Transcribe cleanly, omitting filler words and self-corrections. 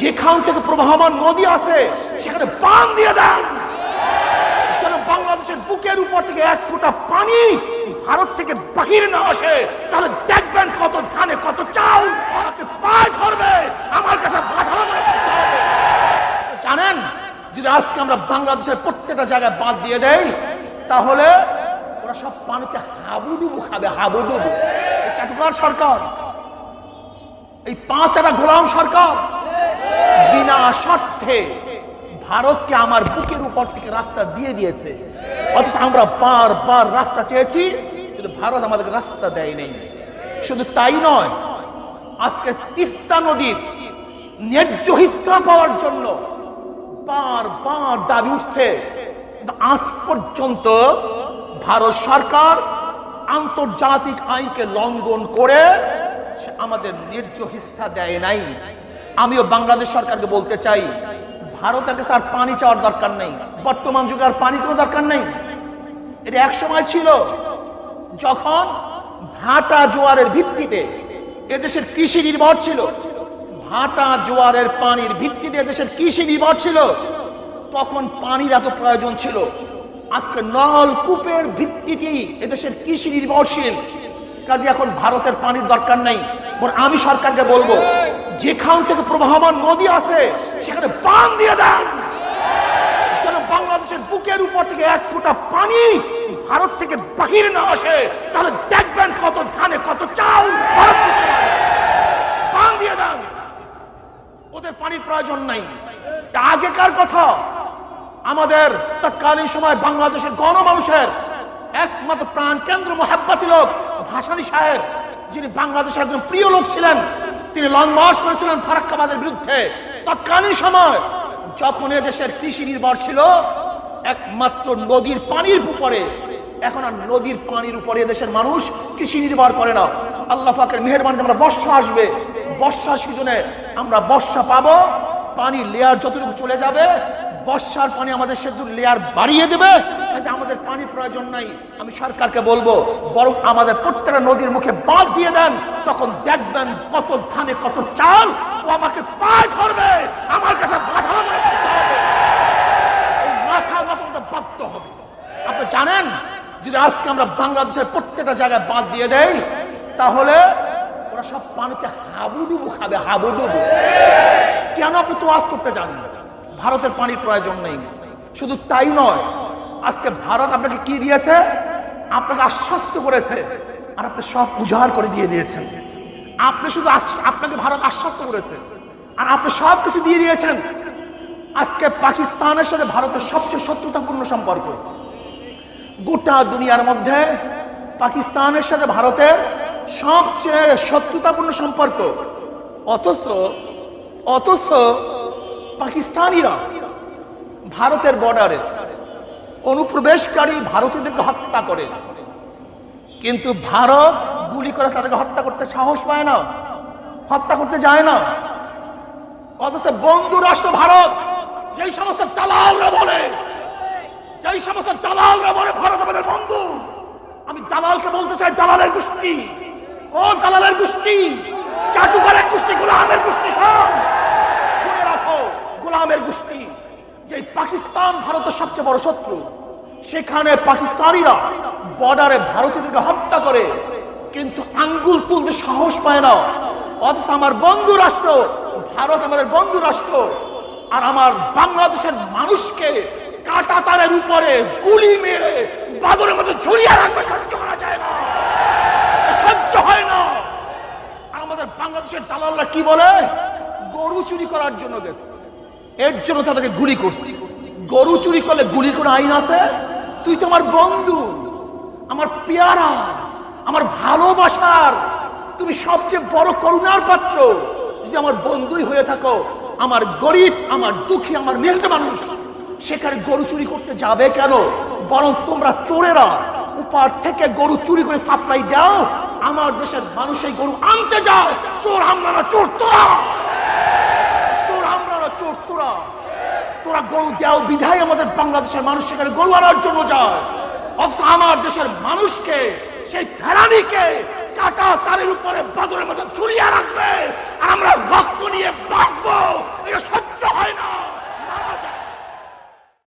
যেখান থেকে প্রবাহমান নদী আছে সেখানে বাঁধ দিয়ে দেন, যেন বাংলাদেশের বুকের উপর থেকে এক ফোঁটা পানি ভারত থেকে বাহির না আসে। তাহলে দেখবেন কত ধানে কত চাল আমাকে পায়ে ধরবে, আমার কাছে বাধা হবে। জানেন, যদি আজকে আমরা বাংলাদেশের প্রত্যেকটা জায়গায় বাঁধ দিয়ে দেই, তাহলে ওরা সব পানিতে হাবুডুবু খাবে, হাবুডুবু। এই চাটুকার সরকার, এই পাঁচটা গোলাম সরকার বিনা স্বার্থে ভারতকে আমার বুকের উপর থেকে রাস্তা দিয়ে দিয়েছে। অথচ আমরা বারবার রাস্তা চেয়েছি, কিন্তু ভারত আমাদেরকে রাস্তা দেয়নি। শুধু তাই নয়, আজকে তিস্তা নদীর ন্যায্য হিস্সা পাওয়ার জন্য বারবার দাবি উঠছে, কিন্তু আজ পর্যন্ত ভারত সরকার আন্তর্জাতিক আইনকে লঙ্ঘন করে আমাদের ন্যায্য হিস্সা দেয় নাই। আমিও বাংলাদেশ সরকারকে বলতে চাই, ভারতের কাছে আর পানি চাওয়ার দরকার নেই, বর্তমান যুগে আর পানি কোনো দরকার নেই। এটা এক সময় ছিল যখন ভাটা জোয়ারের ভিত্তিতে এদেশের কৃষি নির্ভর ছিল, ভাটা জোয়ারের পানির ভিত্তিতে এদেশের কৃষি নির্ভর ছিল, তখন পানির এত প্রয়োজন ছিল। আজকে নলকূপের ভিত্তিতেই এদেশের কৃষি নির্ভরশীল, কাজে এখন ভারতের পানির দরকার নাই। আমি সরকারকে বলবো, যেখান থেকে প্রবাহমান নদী আছে সেখানে বাঁধ দিয়ে দেন, যেন বাংলাদেশের বুকের উপর থেকে এক ফোঁটা পানি ভারত থেকে বাহির না আসে। তাহলে দেখবেন কত ধানে কত চাল বাঁধ দিয়ে দেন। ওদের পানির প্রয়োজন নাই। আগেকার কথা, আমাদের তৎকালীন সময় বাংলাদেশের গণমানুষের একমাত্র প্রাণ কেন্দ্র মোহাব্বতী লোক ভাসানী সাহেব, যিনি বাংলাদেশের একজন প্রিয় লোক ছিলেন, তিনি লং মার্চ করেছিলেন ফারাক্কাবাদের বিরুদ্ধে। তৎকালীন সময় যখন এদেশের কৃষি নির্ভর ছিল একমাত্র নদীর পানির উপরে, এখন আর নদীর পানির উপরে এদেশের মানুষ কৃষি নির্ভর করে না। আল্লাহ পাকের মেহেরবানিতে আমরা বর্ষা আসবে, বর্ষার সিজনে আমরা বর্ষা পাবো, পানি লেয়ার যতটুকু চলে যাবে, বর্ষার পানি আমাদের সেতুর লেয়ার বাড়িয়ে দেবে। আমাদের পানির প্রয়োজন নাই। আমি সরকারকে বলবো, বরং আমাদের প্রত্যেকটা নদীর মুখে বাঁধ দিয়ে দেন, তখন দেখবেন কত ধানে কত চাল ও আমাকে পায়ে ধরবে, আমার কাছে বাধা হবে, মাথা মাথা বাধ্য হবে। আপনি জানেন, যদি আজকে আমরা বাংলাদেশের প্রত্যেকটা জায়গায় বাঁধ দিয়ে দেই, তাহলে ওরা সব পানিতে হাবুডুবু খাবে, হাবুডুবু। কেন আপনি তো আজ করতে জানেন ভারতের পানির প্রয়োজন নেই? শুধু তাই নয়, আজকে ভারত আপনাকে কি দিয়েছে? আপনাকে আশ্বস্ত করেছে, আর আপনি সব উজাড় করে দিয়ে দিয়েছেন। আপনি শুধু আপনাকে ভারত আশ্বস্ত করেছে, আর আপনি সব কিছু দিয়ে দিয়েছেন। আজকে পাকিস্তানের সাথে ভারতের সবচেয়ে শত্রুতাপূর্ণ সম্পর্ক গোটা দুনিয়ার মধ্যে। পাকিস্তানের সাথে ভারতের সবচেয়ে শত্রুতাপূর্ণ সম্পর্ক, অথচ পাকিস্তানিরা ভারতের বর্ডারে অনুপ্রবেশকারী ভারতীয়দেরকে হত্যা করে, কিন্তু ভারত গুলি করে তাদেরকে হত্যা করতে সাহস পায় না, হত্যা করতে যায় না। অথচ বন্ধু রাষ্ট্র ভারত যেই সমস্ত দালালরা বলে ভারত আমাদের বন্ধু, আমি দালালকে বলতে চাই, দালালের গোষ্ঠী, ও দালালের গোষ্ঠী, চাটুকারের গোষ্ঠী, গোলামের গোষ্ঠী, সব শুনে রাখো, গোলামের গোষ্ঠী। যে পাকিস্তান ভারতের সবচেয়ে বড় শত্রু, সেখানে পাকিস্তানিরা বর্ডারে ভারতীয়দেরকে হত্যা করে, কিন্তু আঙ্গুল তুলতে সাহস পায় না। অথচ আমার বন্ধু রাষ্ট্র ভারত আমাদের বন্ধু রাষ্ট্র, আর আমার বাংলাদেশের মানুষকে কাঁটা তারের উপরে গুলি মেরে বাদরের মধ্যে ঝুলিয়ে রাখবে, সহ্য করা যায় না, সহ্য হয় না। আমাদের বাংলাদেশের দালালরা কি বলে? গরু চুরি করার জন্য গেছে, এর জন্য তাদেরকে গুলি করছি। গরু চুরি করলে গুলির কোন আইন আছে? তুই তো আমার বন্ধু, আমার পেয়ারা, আমার ভালোবাসার, তুমি সবচেয়ে বড় করুণার পাত্র। যদি আমার বন্ধুই হয়ে থাকো, আমার গরিব, আমার দুঃখী, আমার মেহনত মানুষ, সেখানে গরু চুরি করতে যাবে কেন? বরং তোমরা চোরেরা উপার থেকে গরু চুরি করে সাপ্লাই দাও, আমার দেশের মানুষ এই গরু আনতে যায়। চোর আমরা না, চোর তোরা, চোর আমরা না, চোর তোরা। তোরা গরু দেও বিধায় আমাদের বাংলাদেশের মানুষ সেখানে গরু আনার জন্য যায়। অথচ আমার দেশের মানুষকে, সেই ফেরানিকে কাটা তারের উপরে বাদরের মতো ঝুলিয়ে রাখবে, আর আমরা রক্ত নিয়ে বাঁচবো।